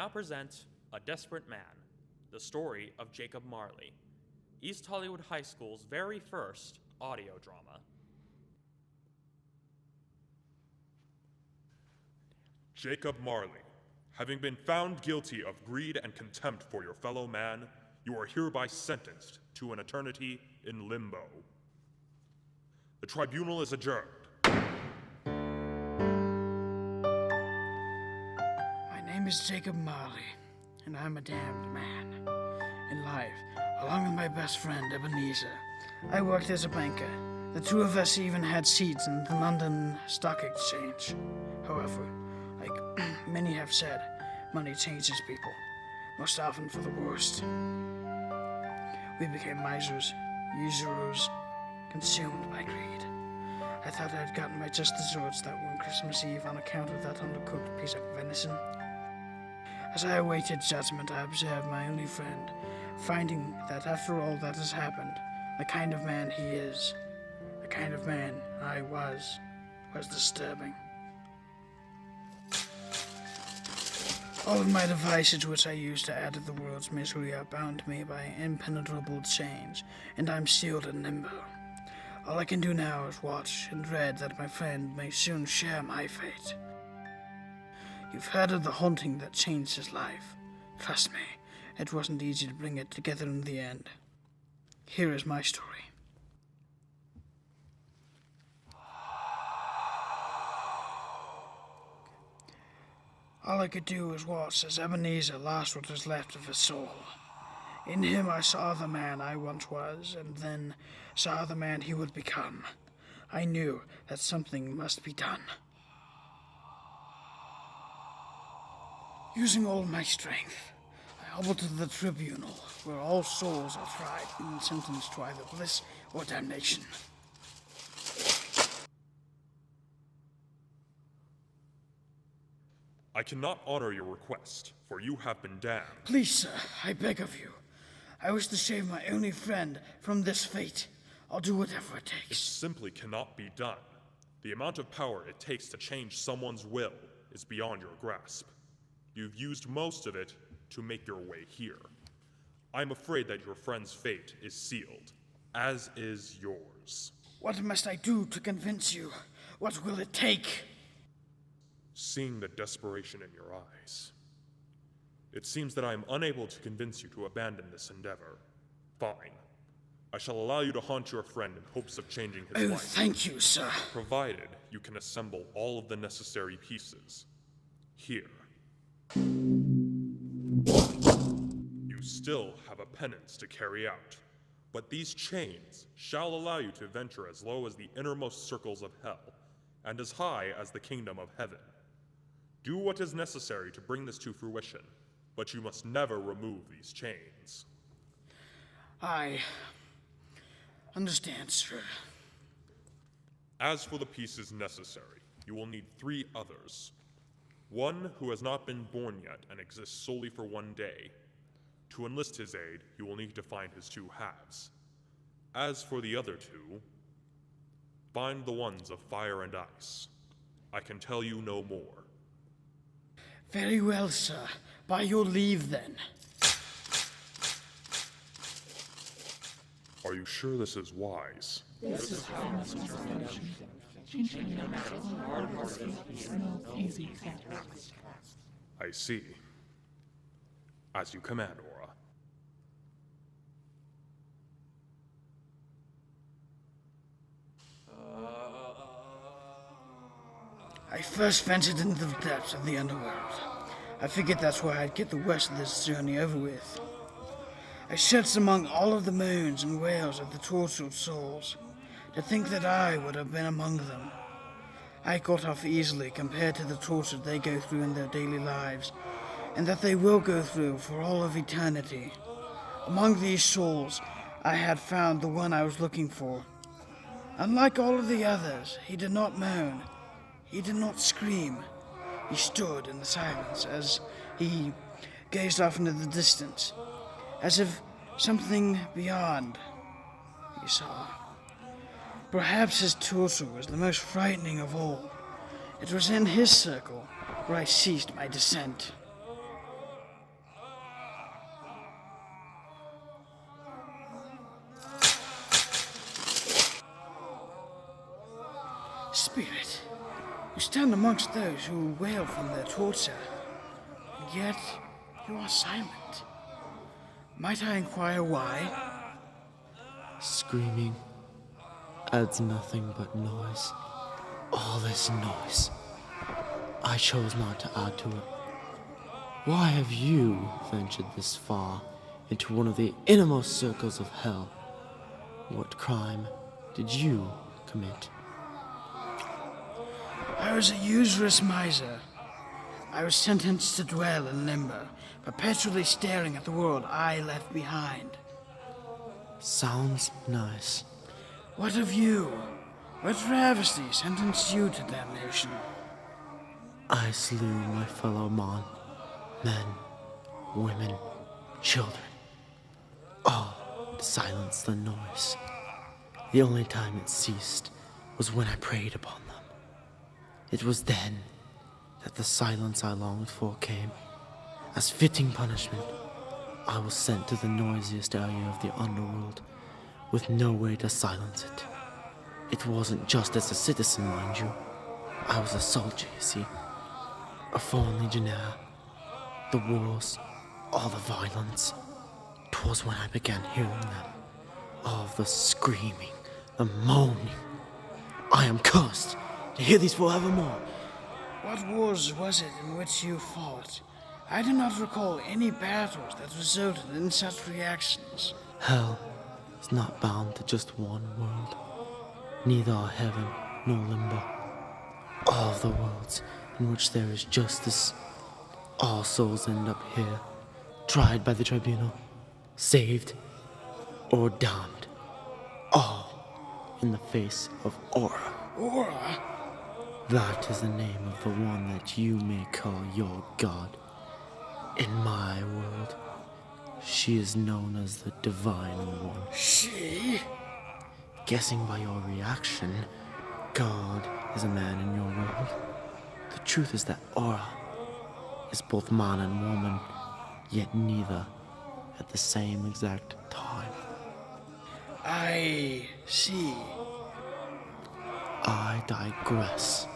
now present A Desperate Man, the story of Jacob Marley, East Hollywood High School's very first audio drama. Jacob Marley, having been found guilty of greed and contempt for your fellow man, you are hereby sentenced to an eternity in limbo. The tribunal is adjourned. My name is Jacob Marley, and I'm a damned man. In life, along with my best friend Ebenezer, I worked as a banker. The two of us even had seats in the London Stock Exchange. However, like many have said, money changes people, most often for the worst. We became misers, usurers, consumed by greed. I thought I had gotten my just desserts that one Christmas Eve on account of that undercooked piece of venison. As I awaited judgment, I observed my only friend, finding that after all that has happened, the kind of man he is, the kind of man I was disturbing. All of my devices which I used to add to the world's misery are bound to me by impenetrable chains, and I'm sealed in limbo. All I can do now is watch and dread that my friend may soon share my fate. You've heard of the haunting that changed his life. Trust me, it wasn't easy to bring it together in the end. Here is my story. All I could do was watch as Ebenezer lost what was left of his soul. In him I saw the man I once was, and then saw the man he would become. I knew that something must be done. Using all my strength, I hobbled to the tribunal, where all souls are tried and sentenced to either bliss or damnation. I cannot honor your request, for you have been damned. Please, sir, I beg of you. I wish to save my only friend from this fate. I'll do whatever it It takes. simply cannot be done. The amount of power it takes to change someone's will is beyond your grasp. You've used most of it to make your way here. I'm afraid that your friend's fate is sealed, as is yours. What must I do to convince you? What will it take? Seeing the desperation in your eyes, it seems that I am unable to convince you to abandon this endeavor. Fine. I shall allow you to haunt your friend in hopes of changing his life. Thank you, sir. Provided you can assemble all of the necessary pieces. Here. You still have a penance to carry out, but these chains shall allow you to venture as low as the innermost circles of hell, and as high as the kingdom of heaven. Do what is necessary to bring this to fruition, but you must never remove these chains. I understand, sir. As for the pieces necessary, you will need 3 others. One who has not been born yet and exists solely for one day. To enlist his aid, you will need to find his 2 halves. As for the other 2, find the ones of fire and ice. I can tell you no more. Very well, sir. By your leave, then. Are you sure this is wise? This is how changing your natural hard is no easy task. I see. As you command, Aura. I first ventured into the depths of the underworld. I figured that's where I'd get the worst of this journey over with. I searched among all of the moans and wails of the tortured souls. To think that I would have been among them. I got off easily compared to the torture they go through in their daily lives, and that they will go through for all of eternity. Among these souls, I had found the one I was looking for. Unlike all of the others, he did not moan. He did not scream. He stood in the silence as he gazed off into the distance, as if something beyond he saw. Perhaps his torso was the most frightening of all. It was in his circle where I ceased my descent. Spirit, you stand amongst those who wail from their torture, and yet you are silent. Might I inquire why? Screaming adds nothing but noise. All this noise. I chose not to add to it. Why have you ventured this far into one of the innermost circles of hell? What crime did you commit? I was a usurious miser. I was sentenced to dwell in limbo, perpetually staring at the world I left behind. Sounds nice. What of you? What travesty sentenced you to damnation? I slew my fellow men, women, children. All to silence the noise. The only time it ceased was when I preyed upon them. It was then that the silence I longed for came. As fitting punishment, I was sent to the noisiest area of the underworld, with no way to silence it. It wasn't just as a citizen, mind you. I was a soldier, you see. A foreign legionnaire. The wars, all the violence. 'Twas when I began hearing them. All the screaming, the moaning. I am cursed to hear these forevermore. What wars was it in which you fought? I do not recall any battles that resulted in such reactions. Hell is not bound to just one world. Neither are heaven nor limbo. All of the worlds in which there is justice. All souls end up here, tried by the tribunal, saved, or damned. All in the face of Aura. Aura? That is the name of the one that you may call your god. In my world, she is known as the Divine One. She? Guessing by your reaction, God is a man in your world. The truth is that Aura is both man and woman, yet neither at the same exact time. I see. I digress.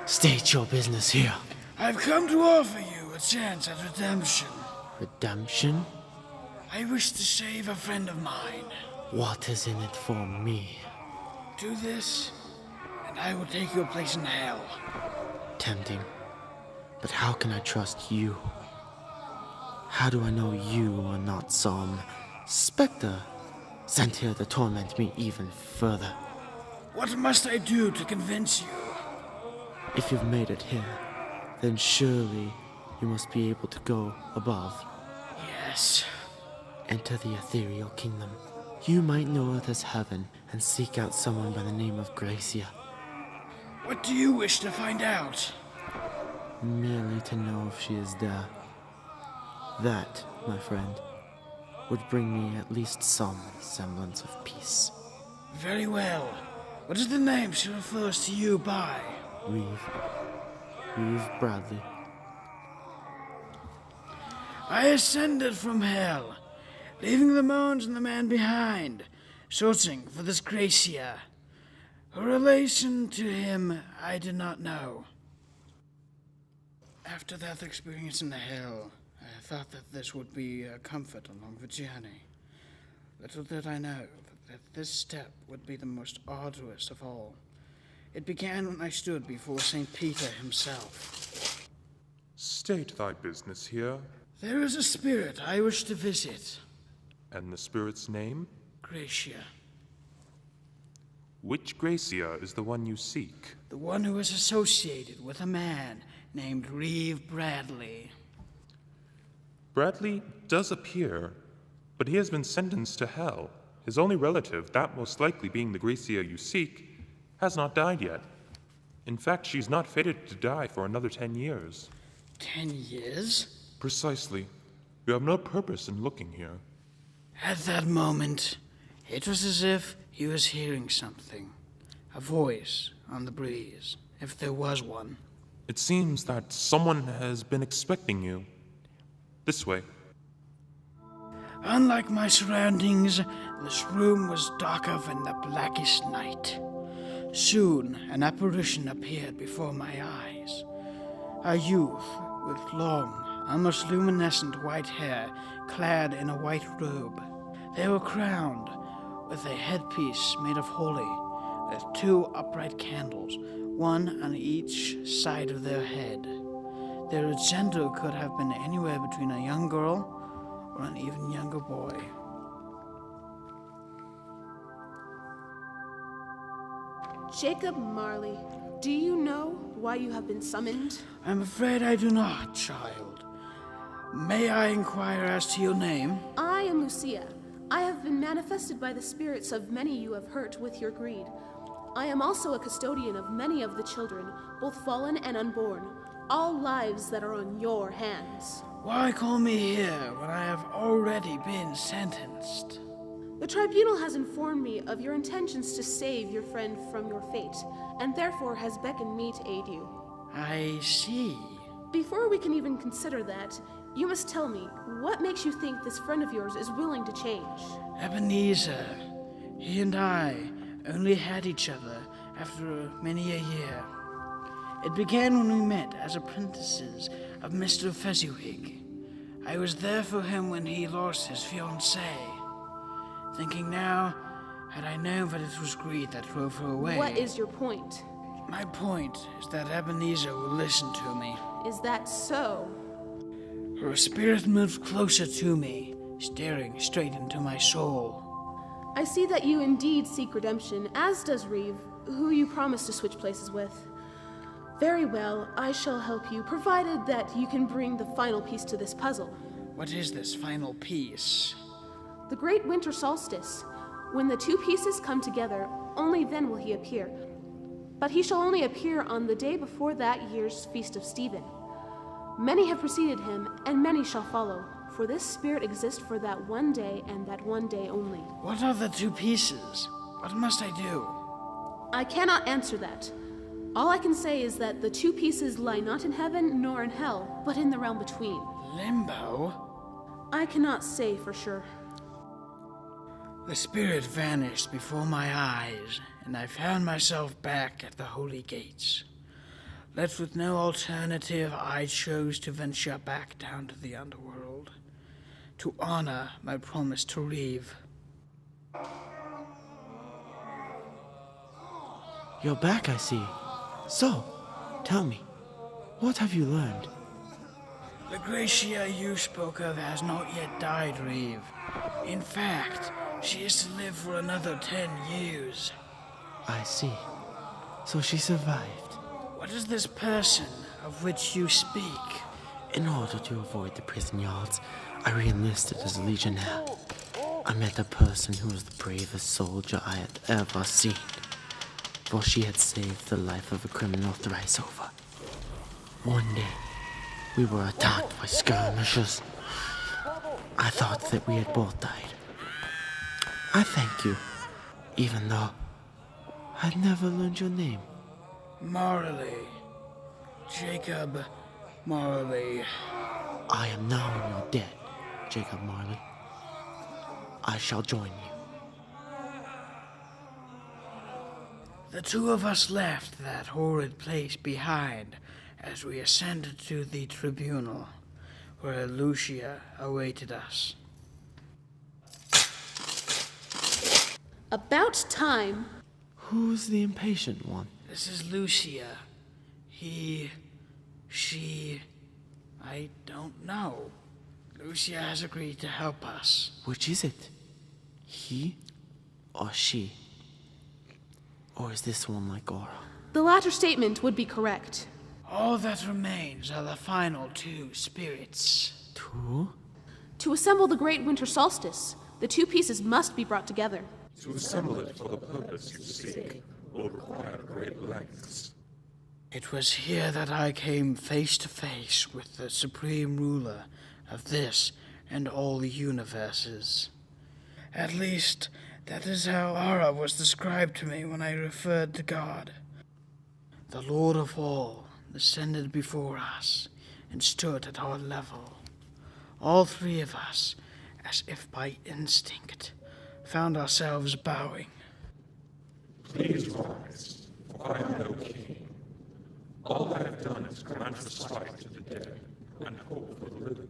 State your business here. I've come to offer you a chance at redemption. Redemption? I wish to save a friend of mine. What is in it for me? Do this, and I will take your place in hell. Tempting. But how can I trust you? How do I know you are not some specter sent here to torment me even further? What must I do to convince you? If you've made it here, then surely you must be able to go above. Yes. Enter the ethereal kingdom. You might know it as heaven and seek out someone by the name of Gracia. What do you wish to find out? Merely to know if she is there. That, my friend, would bring me at least some semblance of peace. Very well. What is the name she refers to you by? Reeve. Reeve Bradley. I ascended from hell, leaving the moans and the man behind, searching for this Gracia. Her relation to him I did not know. After that experience in the hell, I thought that this would be a comfort along the journey. Little did I know that this step would be the most arduous of all. It began when I stood before St. Peter himself. State thy business here. There is a spirit I wish to visit. And the spirit's name? Gracia. Which Gracia is the one you seek? The one who is associated with a man named Reeve Bradley. Bradley does appear, but he has been sentenced to hell. His only relative, that most likely being the Gracia you seek, has not died yet. In fact, she's not fated to die for another 10 years. 10 years? Precisely. You have no purpose in looking here. At that moment, it was as if he was hearing something. A voice on the breeze, if there was one. It seems that someone has been expecting you. This way. Unlike my surroundings, this room was darker than the blackest night. Soon, an apparition appeared before my eyes. A youth with long, almost luminescent white hair, clad in a white robe. They were crowned with a headpiece made of holly, with 2 upright candles, one on each side of their head. Their gender could have been anywhere between a young girl or an even younger boy. Jacob Marley, do you know why you have been summoned? I'm afraid I do not, child. May I inquire as to your name? I am Lucia. I have been manifested by the spirits of many you have hurt with your greed. I am also a custodian of many of the children, both fallen and unborn, all lives that are on your hands. Why call me here when I have already been sentenced? The tribunal has informed me of your intentions to save your friend from your fate, and therefore has beckoned me to aid you. I see. Before we can even consider that, you must tell me, what makes you think this friend of yours is willing to change? Ebenezer, he and I only had each other after many a year. It began when we met as apprentices of Mr. Fezziwig. I was there for him when he lost his fiancée. Thinking now, had I known that it was greed that drove her away... What is your point? My point is that Ebenezer will listen to me. Is that so? Her spirit moved closer to me, staring straight into my soul. I see that you indeed seek redemption, as does Reeve, who you promised to switch places with. Very well, I shall help you, provided that you can bring the final piece to this puzzle. What is this final piece? The great winter solstice. When the 2 pieces come together, only then will he appear. But he shall only appear on the day before that year's feast of Stephen. Many have preceded him, and many shall follow, for this spirit exists for that one day and that one day only. What are the 2 pieces? What must I do? I cannot answer that. All I can say is that the 2 pieces lie not in heaven nor in hell, but in the realm between. Limbo? I cannot say for sure. The spirit vanished before my eyes, and I found myself back at the holy gates. Left with no alternative, I chose to venture back down to the underworld, to honor my promise to Reeve. You're back, I see. So, tell me, what have you learned? The Gracia you spoke of has not yet died, Reeve. In fact, she is to live for another 10 years. I see. So she survived. What is this person of which you speak? In order to avoid the prison yards, I re-enlisted as a legionnaire. I met a person who was the bravest soldier I had ever seen, for she had saved the life of a criminal thrice over. One day, we were attacked by skirmishers. I thought that we had both died. I thank you, even though I'd never learned your name. Marley. Jacob Marley. I am now in your debt, Jacob Marley. I shall join you. The 2 of us left that horrid place behind as we ascended to the tribunal, where Lucia awaited us. About time. Who's the impatient one? This is Lucia. She... I don't know. Lucia has agreed to help us. Which is it? He or she? Or is this one like Aura? The latter statement would be correct. All that remains are the final 2 spirits. 2? To assemble the great winter solstice, the 2 pieces must be brought together. To assemble it for the purpose you seek will require great lengths. It was here that I came face to face with the supreme ruler of this and all the universes. At least, that is how Aura was described to me when I referred to God. The Lord of all descended before us and stood at our level. All 3 of us, as if by instinct, found ourselves bowing. Please rise. I am no king. All I have done is grant respite to the dead and hope for the living.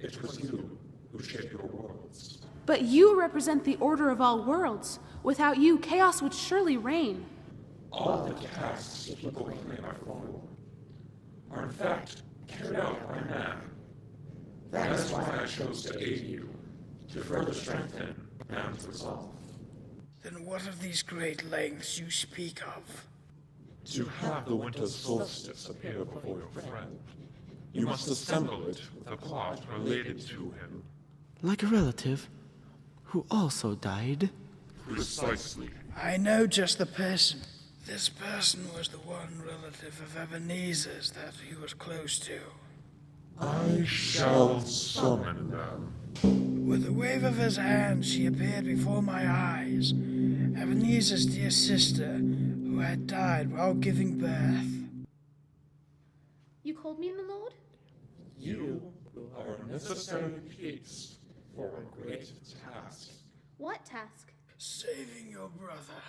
It was you who shaped your worlds. But you represent the order of all worlds. Without you, chaos would surely reign. All the tasks people claim I follow are in fact carried out by man. That is why I chose to aid you, to further strengthen man's resolve. Then what of these great lengths you speak of? To have the winter solstice appear before your friend, you must assemble it with a plot related to him. Like a relative who also died? Precisely. I know just the person. This person was the one relative of Ebenezer's that he was close to. I shall summon them. With a wave of his hand, she appeared before my eyes. Ebenezer's dear sister, who had died while giving birth. You called me, my lord? You are a necessary piece for a great task. What task? Saving your brother.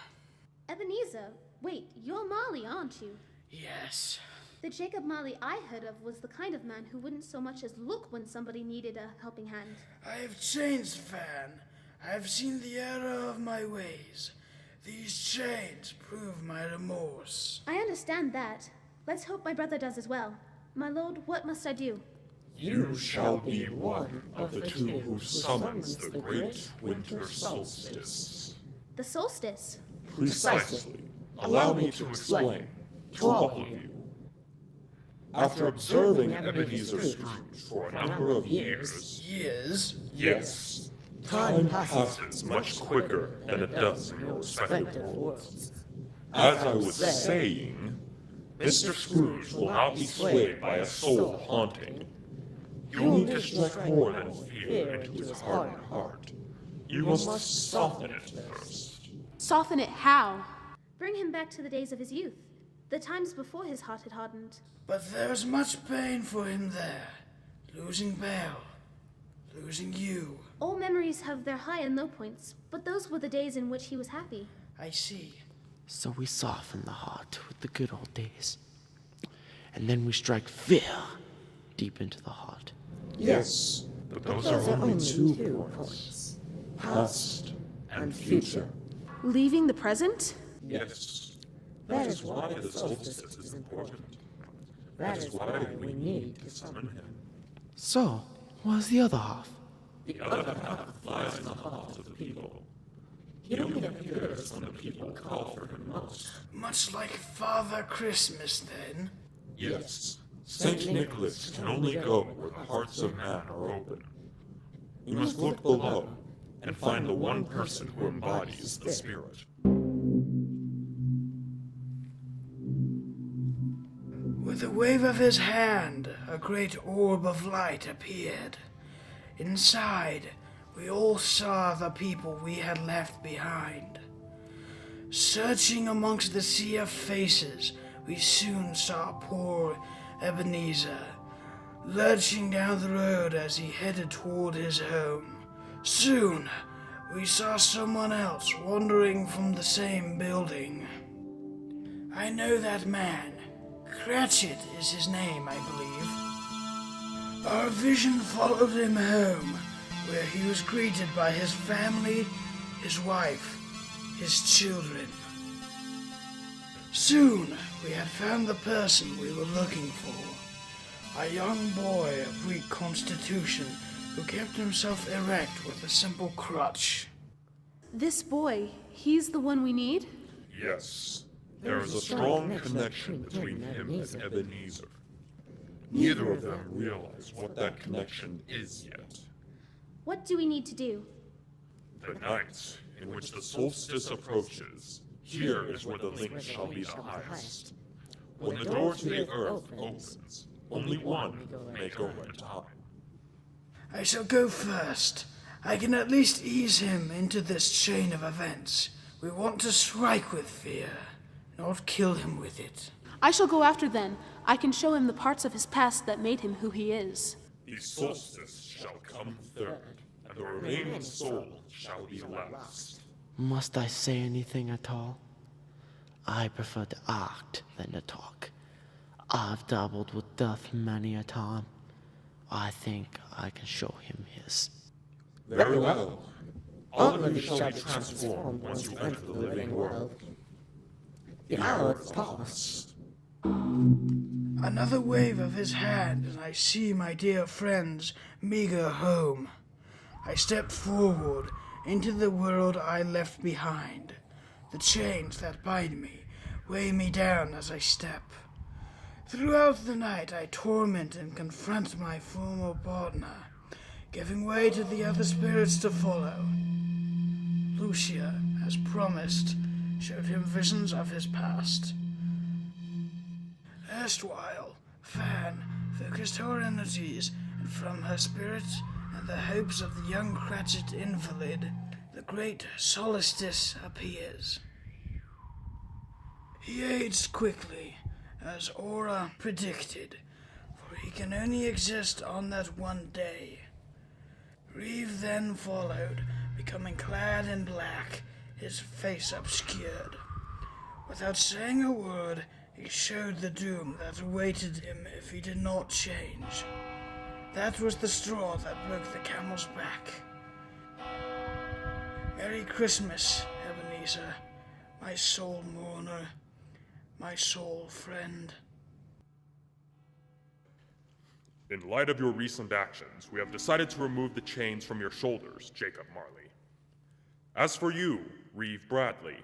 Ebenezer, wait, you're Marley, aren't you? Yes. The Jacob Marley I heard of was the kind of man who wouldn't so much as look when somebody needed a helping hand. I have changed, Fan. I have seen the error of my ways. These chains prove my remorse. I understand that. Let's hope my brother does as well. My lord, what must I do? You shall be one of the two who summons the great winter solstice. The solstice? Precisely. Allow me to explain to all of you. After observing Ebenezer Scrooge for a number of years, yes, time passes much quicker than it does in your respective worlds. As I was saying, Mr. Scrooge will not be swayed by a soul haunting. You'll need to strike more than fear into his hardened heart. You must soften it first. Soften it how? Bring him back to the days of his youth, the times before his heart had hardened. But there's much pain for him there. Losing Belle, losing you. All memories have their high and low points, but those were the days in which he was happy. I see. So we soften the heart with the good old days. And then we strike fear deep into the heart. Yes, but those are only 2 points. Past and future. Leaving the present? Yes. That is why the solstice is important. That is why we need to summon him. So, what's the other half? The other half lies in the hearts of the people. He only appears when the people call for him most. Much like Father Christmas, then? Yes. Saint Nicholas can only go where the hearts of man are open. You must look below and find the one person who embodies the spirit. With a wave of his hand, a great orb of light appeared. Inside, we all saw the people we had left behind. Searching amongst the sea of faces, we soon saw poor Ebenezer, lurching down the road as he headed toward his home. Soon, we saw someone else wandering from the same building. I know that man. Cratchit is his name, I believe. Our vision followed him home, where he was greeted by his family, his wife, his children. Soon, we had found the person we were looking for. A young boy of weak constitution who kept himself erect with a simple crutch. This boy, he's the one we need? Yes. There is a strong connection between him and Ebenezer. Neither of them realize what that connection is yet. What do we need to do? The night in which the solstice approaches, here is where the link shall be the highest. When the door to the earth opens, only one may go in time. I shall go first. I can at least ease him into this chain of events. We want to strike with fear, not kill him with it. I shall go after then. I can show him the parts of his past that made him who he is. The solstice shall come third, and the remaining soul shall be last. Must I say anything at all? I prefer to act than to talk. I've dabbled with death many a time. I think I can show him his. Very well. All of you shall be transformed once you enter the living world. The hour is past. Another wave of his hand, and I see my dear friend's meager home. I step forward into the world I left behind. The chains that bind me weigh me down as I step. Throughout the night I torment and confront my former partner, giving way to the other spirits to follow. Lucia, as promised, showed him visions of his past. Erstwhile, Fan focused her energies, and from her spirit and the hopes of the young Cratchit invalid, the great solstice appears. He aged quickly, as Aura predicted, for he can only exist on that one day. Reeve then followed, becoming clad in black, his face obscured. Without saying a word, he showed the doom that awaited him if he did not change. That was the straw that broke the camel's back. Merry Christmas, Ebenezer, my soul mourner, my soul friend. In light of your recent actions, we have decided to remove the chains from your shoulders, Jacob Marley. As for you, Reeve Bradley,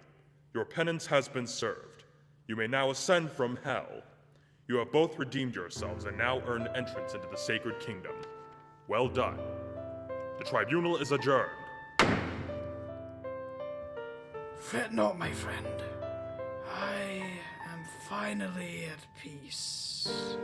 your penance has been served. You may now ascend from hell. You have both redeemed yourselves and now earned entrance into the sacred kingdom. Well done. The tribunal is adjourned. Fret not, my friend. I am finally at peace.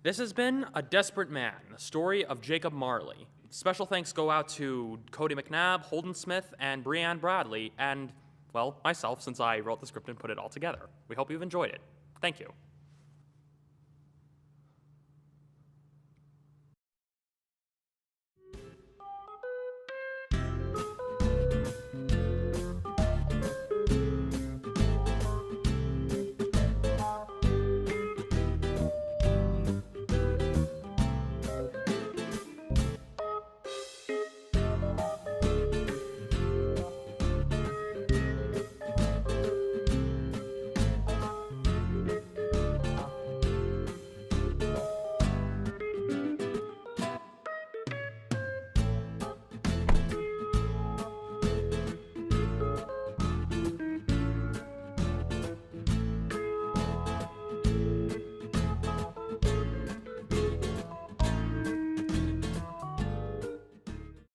This has been A Desperate Man, the story of Jacob Marley. Special thanks go out to Kody McNabb, Holden Smith, and Brianne Bradley, and, well, myself, since I wrote the script and put it all together. We hope you've enjoyed it. Thank you.